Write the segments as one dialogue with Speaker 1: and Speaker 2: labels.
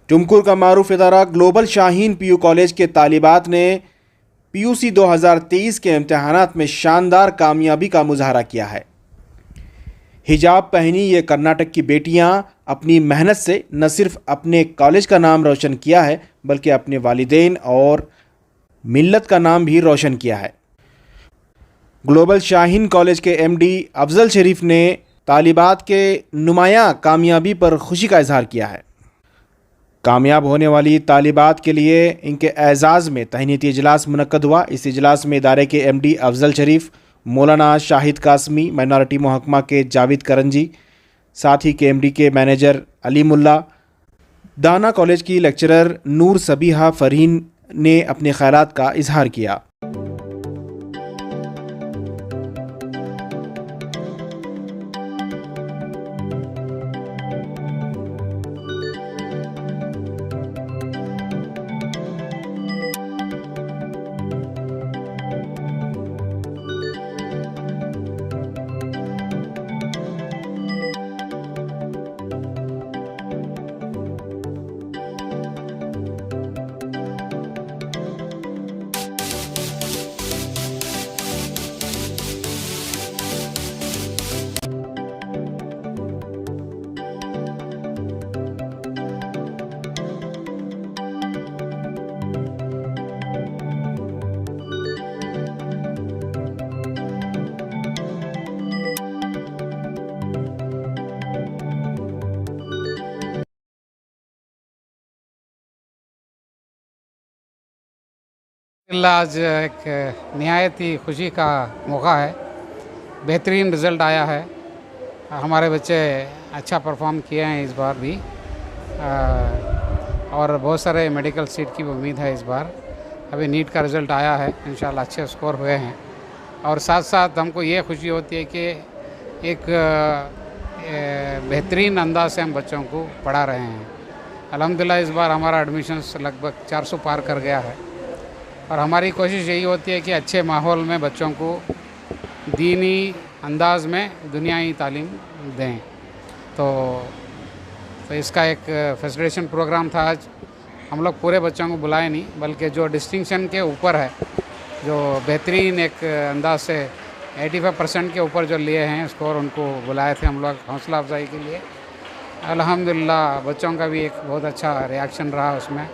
Speaker 1: टुमकुर का मारूफ इदारा global Shaheen PU college के तालिबात ने पीयूसी 2023 के इम्तहानात में शानदार कामयाबी का मुजाहरा किया है। हिजाब पहनी ये कर्नाटक की बेटियां अपनी मेहनत से न सिर्फ अपने कॉलेज का नाम रोशन किया है बल्कि अपने वालिदैन और मिल्लत का नाम भी रोशन किया है। ग्लोबल शाहीन कॉलेज के एमडी अफजल शरीफ ने तालिबात के नुमायां कामयाबी पर खुशी का इजहार किया है। कामयाब होने वाली तालिबात के लिए इनके एजाज़ में तहनीती इजलास मुनक्कद हुआ। इस इजलास में इदारे के एमडी अफजल शरीफ, मौलाना शाहिद कासमी, माइनॉरिटी महकमा के जावेद करंजी, साथ ही के एमडी के मैनेजर अली मुल्ला, दाना कॉलेज की लेक्चरर नूर सबीहा फरहीन ने अपने ख्यालात का इजहार किया।
Speaker 2: आज एक नहायत ही खुशी का मौका है। बेहतरीन रिज़ल्ट आया है। हमारे बच्चे अच्छा परफॉर्म किए हैं इस बार भी, और बहुत सारे मेडिकल सीट की उम्मीद है इस बार। अभी नीट का रिज़ल्ट आया है, इंशाल्लाह अच्छे स्कोर हुए हैं। और साथ साथ हमको ये खुशी होती है कि एक बेहतरीन अंदाज से हम बच्चों को पढ़ा रहे हैं। अल्हम्दुलिल्लाह इस बार हमारा एडमिशन्स लगभग 400 पार कर गया है। और हमारी कोशिश यही होती है कि अच्छे माहौल में बच्चों को दीनी अंदाज में दुनियाई तालीम दें। तो इसका एक फेसिलिटेशन प्रोग्राम था आज। हम लोग पूरे बच्चों को बुलाए नहीं, बल्कि जो डिस्टिंक्शन के ऊपर है, जो बेहतरीन एक अंदाज से 85% के ऊपर जो लिए हैं स्कोर, उनको बुलाए थे हम लोग हौसला अफजाई के लिए। अल्हम्दुलिल्लाह बच्चों का भी एक बहुत अच्छा रिएक्शन रहा उसमें,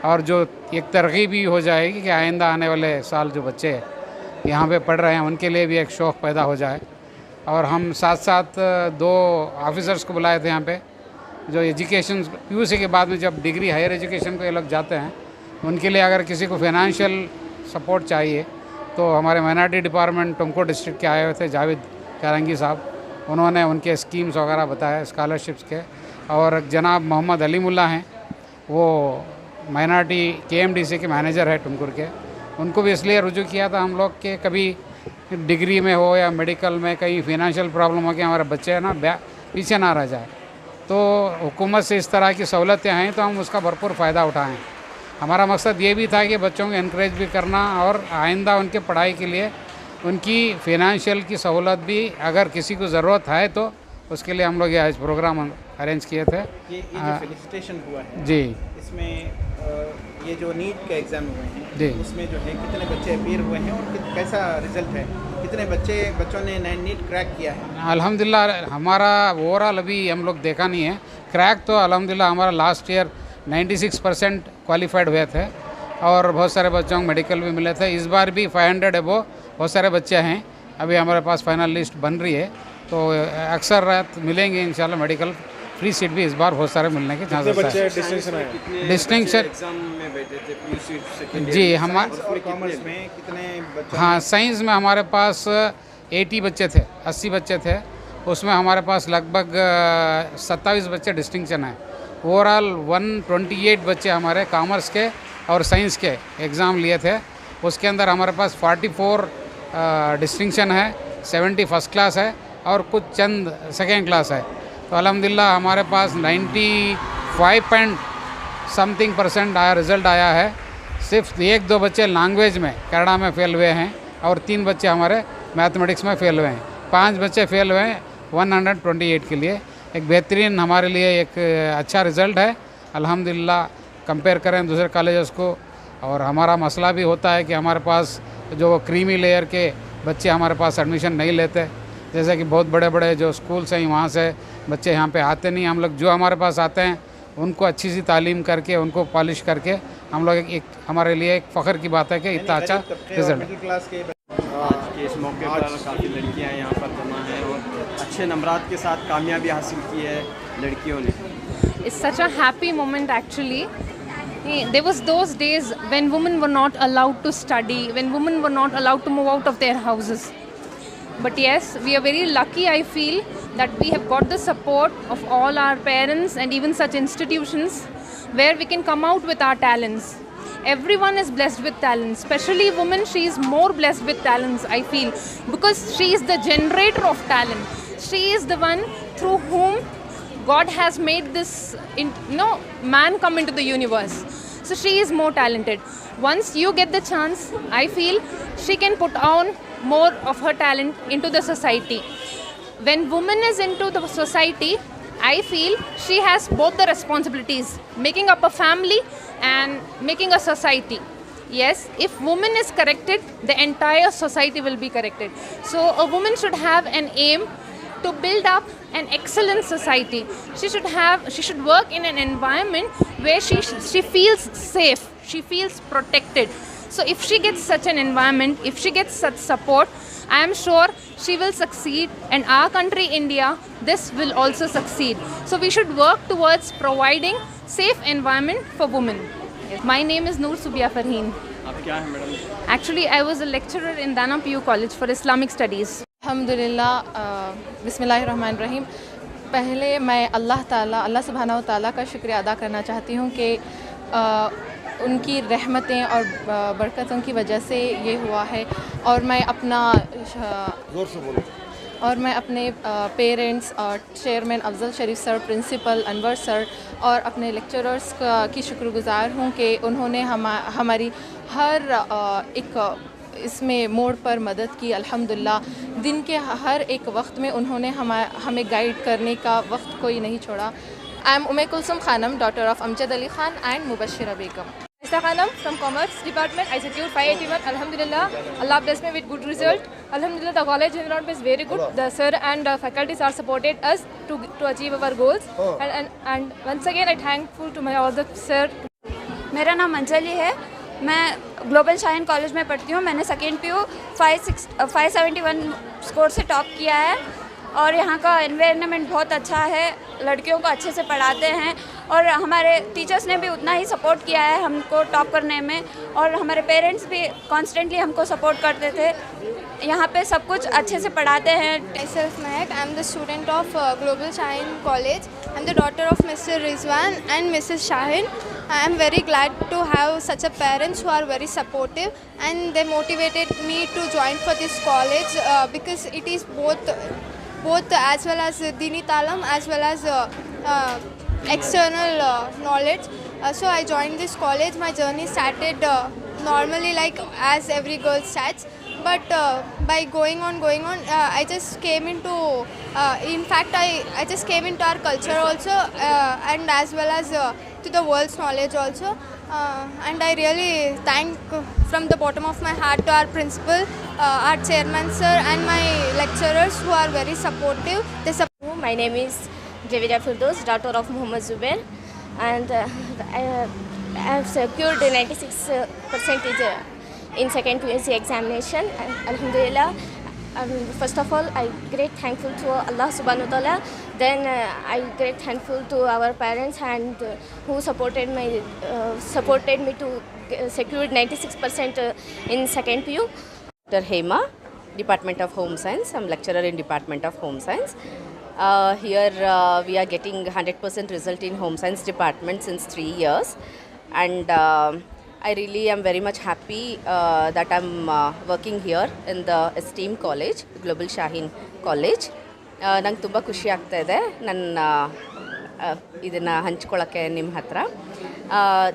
Speaker 2: और जो एक तरगीब भी हो जाएगी कि आइंदा आने वाले साल जो बच्चे यहाँ पे पढ़ रहे हैं उनके लिए भी एक शौक़ पैदा हो जाए। और हम साथ साथ 2 ऑफिसर्स को बुलाए थे यहाँ पे, जो एजुकेशन पीयूसी के बाद में जब डिग्री हायर एजुकेशन को ये लोग जाते हैं, उनके लिए अगर किसी को फाइनेंशियल सपोर्ट चाहिए तो हमारे माइनॉरिटी डिपार्टमेंट टुमकुर डिस्ट्रिक्ट के आए हुए थे जावेद करंगी साहब, उन्होंने उनके स्कीम्स वगैरह बताए स्कॉलरशिप्स के। और जनाब मोहम्मद अली मुल्ला हैं, वो माइनॉरिटी KMDC के मैनेजर है टुमकुर के, उनको भी इसलिए रुजू किया था हम लोग के कभी डिग्री में हो या मेडिकल में कहीं फाइनेंशियल प्रॉब्लम हो कि हमारे बच्चे है ना पीछे ना रह जाए। तो हुकूमत से इस तरह की सहूलतें हैं तो हम उसका भरपूर फ़ायदा उठाएं। हमारा मकसद ये भी था कि बच्चों को इनक्रेज भी करना और आइंदा उनके पढ़ाई के लिए उनकी फाइनेंशियल की सहूलत भी अगर किसी को ज़रूरत है तो उसके लिए हम लोग ये प्रोग्राम अरेंज किए थे।
Speaker 1: ये जो फेलिसिटेशन हुआ है
Speaker 2: जी,
Speaker 1: इसमें ये जो नीट के एग्ज़ाम हुए हैं
Speaker 2: जी,
Speaker 1: उसमें जो है कितने बच्चे अपीयर हुए हैं और कैसा रिजल्ट है, कितने बच्चों ने नीट क्रैक किया है?
Speaker 2: अल्हम्दुलिल्लाह हमारा ओवरऑल अभी हम लोग देखा नहीं है क्रैक, तो अल्हम्दुलिल्लाह हमारा लास्ट ईयर 96% क्वालिफाइड हुए थे और बहुत सारे बच्चों को मेडिकल भी मिले थे। इस बार भी 500 अबो बहुत सारे बच्चे हैं। अभी हमारे पास फाइनल लिस्ट बन रही है, तो अक्सर रात मिलेंगे इंशाल्लाह। मेडिकल फ्री सीट भी इस बार बहुत सारे मिलने के चांसेस है। डिस्टिंक्शन जी हमारे
Speaker 1: कॉमर्स में कितने बच्चे?
Speaker 2: हाँ, साइंस में हमारे पास 80 बच्चे थे, 80 बच्चे थे। उसमें हमारे पास लगभग 27 बच्चे डिस्टिंक्शन है। ओवरऑल 128 बच्चे हमारे कॉमर्स के और साइंस के एग्ज़ाम लिए थे। उसके अंदर हमारे पास 44 डिस्टिंक्शन है, 70 फर्स्ट क्लास है और कुछ चंद सेकेंड क्लास है। तो अल्हम्दुलिल्लाह हमारे पास 95% आया रिज़ल्ट आया है। सिर्फ 1-2 बच्चे लैंग्वेज में कन्नड़ा में फ़ेल हुए हैं और 3 बच्चे हमारे मैथमेटिक्स में फ़ेल हुए हैं। 5 बच्चे फ़ेल हुए हैं 128 के लिए। एक बेहतरीन हमारे लिए एक अच्छा रिज़ल्ट है अल्हम्दुलिल्लाह कंपेयर करें दूसरे कॉलेजेस को। और हमारा मसला भी होता है कि हमारे पास जो क्रीमी लेयर के बच्चे हमारे पास एडमिशन नहीं लेते, जैसे कि बहुत बड़े बड़े जो स्कूल्स हैं वहाँ से बच्चे यहाँ पे आते नहीं। हम लोग जो हमारे पास आते हैं उनको अच्छी सी तालीम करके, उनको पॉलिश करके, हम लोग एक हमारे लिए एक फ़ख्र की बात है कि इतना अच्छा रिजल्ट।
Speaker 3: आज के इस मौके पर काफ़ी लड़कियां यहाँ पर जमा हैं और अच्छे नंबरात के साथ कामयाबी हासिल की है लड़कियों ने।
Speaker 4: It's such a happy moment actually. There was those days when women were not allowed to study, when women were not allowed to move out of their houses. But yes, we are very lucky, I feel, that we have got the support of all our parents and even such institutions where we can come out with our talents. Everyone is blessed with talents, especially women. She is more blessed with talents, I feel, because she is the generator of talent. She is the one through whom God has made this man come into the universe. So she is more talented. Once you get the chance, I feel she can put on more of her talent into the society. When woman is into the society, I feel she has both the responsibilities, making up a family and making a society. Yes, if woman is corrected, the entire society will be corrected. So a woman should have an aim to build up an excellent society. She should work in an environment where she feels safe, she feels protected. So if she gets such an environment, if she gets such support, I am sure she will succeed, and our country India, this will also succeed. So we should work towards providing safe environment for women. Yes. My name is Noor Subia Farheen.
Speaker 3: आप क्या हैं madam?
Speaker 4: Actually, I was a lecturer in Dana PU College for Islamic Studies.
Speaker 5: अल्हम्दुलिल्लाह, बिस्मिल्लाहिर्रहमानिर्रहीम। पहले मैं अल्लाह सुब्हानहू तआला का शुक्रिया अदा करना चाहती हूँ कि उनकी रहमतें और बरकतों की वजह से ये हुआ है। और मैं अपने पेरेंट्स और चेयरमैन अफजल शरीफ सर, प्रिंसिपल अनवर सर और अपने लेक्चरर्स की शुक्रगुज़ार हूँ कि उन्होंने हमारी हर एक इसमें मोड़ पर मदद की। अल्हम्दुलिल्लाह, दिन के हर एक वक्त में उन्होंने हमें गाइड करने का वक्त कोई नहीं छोड़ा। I am Umme Kulsum Khanam, daughter of Amjad Ali Khan and Mubashira Begum.
Speaker 6: Mr. Khanam from Commerce Department. I secured 581. Alhamdulillah, Allah blessed me with good result. Alhamdulillah, the college environment is very good. The sir and faculties are supported us to achieve our goals. And once again, I thankful to my all the sir.
Speaker 7: मेरा नाम अंजलि है। मैं global Shaheen college में पढ़ती हूँ। मैंने second PU 571 score से top किया है और यहाँ का एनवायरनमेंट बहुत अच्छा है। लड़कियों को अच्छे से पढ़ाते हैं और हमारे टीचर्स ने भी उतना ही सपोर्ट किया है हमको टॉप करने में, और हमारे पेरेंट्स भी कॉन्स्टेंटली हमको सपोर्ट करते थे। यहाँ पे सब कुछ अच्छे से पढ़ाते हैं।
Speaker 8: Myself Mehak, I am the student of Global Shahin College. I am the daughter of Mr. Rizwan and Mrs. Shahin. I am very glad to have such a parents who are very supportive, and they motivated me to join for this college because it is both as well as Dini Talam as well as external knowledge. So I joined this college. My journey started normally like as every girl starts, but by going on, I just came into, in fact I just came into our culture also and as well as to the world's knowledge also. And I really thank from the bottom of my heart to our principal, our chairman sir and my lecturers who are very supportive.
Speaker 7: My name is Javida Firdaus, daughter of Muhammad Zubair, and I have secured 96% in second PUC examination. And Alhamdulillah, first of all, I great thankful to Allah Subhanahu wa Taala. Then I great thankful to our parents and who supported me to secure 96% in second PU.
Speaker 9: Dr. Hema, Department of Home Science. I'm lecturer in Department of Home Science. Here we are getting 100% result in Home Science Department since 3 years, and I really am very much happy that I'm working here in the esteemed college, Global Shahin College. ನಂಗೆ ತುಂಬ ಖುಷಿ ಆಗ್ತಾ ಇದೆ ಇದನ್ನು ಹಂಚ್ಕೊಳ್ಳೋಕ್ಕೆ ನಿಮ್ಮ ಹತ್ರ.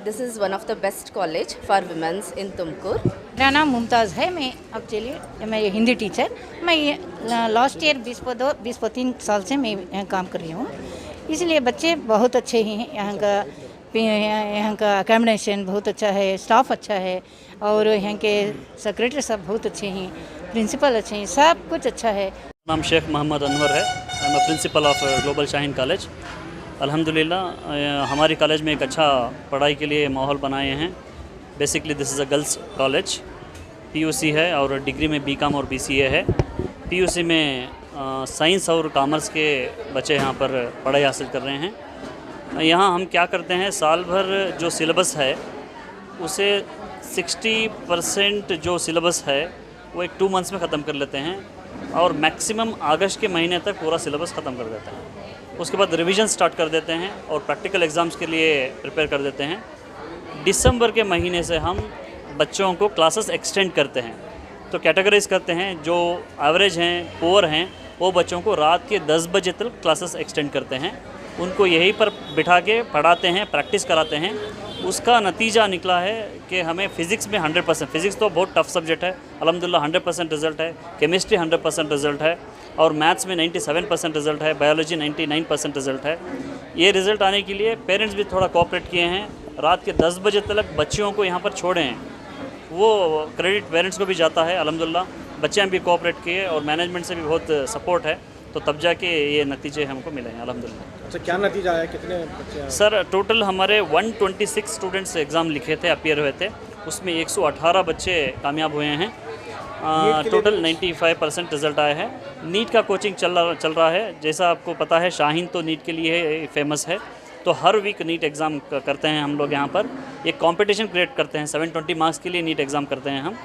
Speaker 9: This is one of the best college for womens in Tumkur.
Speaker 10: मेरा नाम मुमताज़ है. मैं हिंदी टीचर. मैं लास्ट ईयर 20-23 साल से मैं यहाँ काम कर रही हूँ, इसलिए बच्चे बहुत अच्छे हैं. यहाँ का यहाँ का अकोमोडेशन बहुत अच्छा है, स्टाफ अच्छा है और यहाँ के सेक्रेटरी साहब बहुत अच्छे हैं, प्रिंसिपल अच्छे हैं, सब कुछ अच्छा है।
Speaker 11: नाम शेख मोहम्मद अनवर है। I am principle of global Shaheen college. अल्हम्दुलिल्लाह हमारी कॉलेज में एक अच्छा पढ़ाई के लिए माहौल बनाए हैं। Basically this is a girls college, PUC है और डिग्री में बीकॉम और बीसीए है। पीयूसी में साइंस और कॉमर्स के बच्चे यहाँ पर पढ़ाई हासिल कर रहे हैं। यहाँ हम क्या करते हैं, साल भर जो सिलेबस है उसे 60% जो सिलेबस है वो एक 2 मंथ्स में ख़त्म कर लेते हैं और मैक्सिमम अगस्त के महीने तक पूरा सिलेबस ख़त्म कर देते हैं। उसके बाद रिवीजन स्टार्ट कर देते हैं और प्रैक्टिकल एग्ज़ाम्स के लिए प्रिपेयर कर देते हैं। दिसंबर के महीने से हम बच्चों को क्लासेस एक्सटेंड करते हैं, तो कैटेगराइज करते हैं। जो एवरेज हैं, पुअर हैं, वो बच्चों को रात के 10 बजे तक क्लासेस एक्सटेंड करते हैं। उनको यहीं पर बिठा के पढ़ाते हैं, प्रैक्टिस कराते हैं। उसका नतीजा निकला है कि हमें फ़िज़िक्स में 100%, फ़िज़िक्स तो बहुत टफ सब्जेक्ट है, अल्हम्दुलिल्लाह 100% रिज़ल्ट है। केमिस्ट्री 100% रिज़ल्ट है और मैथ्स में 97% रिज़ल्ट है। बायोलॉजी 99% रिज़ल्ट है। ये रिज़ल्ट आने के लिए पेरेंट्स भी थोड़ा कोऑपरेट किए हैं। रात के 10 बजे तक बच्चियों को यहाँ पर छोड़े हैं, वो क्रेडिट पेरेंट्स को भी जाता है। अल्हम्दुलिल्लाह बच्चे भी कोऑपरेट किए और मैनेजमेंट से भी बहुत सपोर्ट है, तो तब जाके ये नतीजे हमको मिले हैं अल्हम्दुलिल्लाह।
Speaker 1: अच्छा, क्या नतीजा आया, कितने बच्चे आए?
Speaker 11: सर टोटल हमारे 126 स्टूडेंट्स एग्ज़ाम लिखे थे, अपीयर हुए थे। उसमें 118 बच्चे कामयाब हुए हैं। टोटल 95% रिज़ल्ट आए हैं। नीट का कोचिंग चल रहा है। जैसा आपको पता है शाहीन तो नीट के लिए फेमस है, तो हर वीक नीट एग्ज़ाम करते हैं हम लोग यहाँ पर। एक कंपटीशन क्रिएट करते हैं, 720 मार्क्स के लिए नीट एग्ज़ाम करते हैं हम,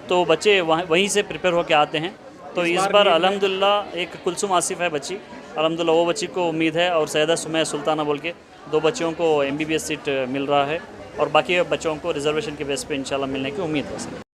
Speaker 11: तो बच्चे वहीं से प्रिपेयर होकर आते हैं। तो इस बार अल्हम्दुलिल्लाह एक कुलसुम आसिफ है बच्ची, अल्हम्दुलिल्लाह वो बच्ची को उम्मीद है, और सैयदा सुमैया सुल्ताना बोल के 2 बच्चियों को MBBS सीट मिल रहा है और बाकी बच्चों को रिजर्वेशन के बेस पे इंशाल्लाह मिलने की उम्मीद है।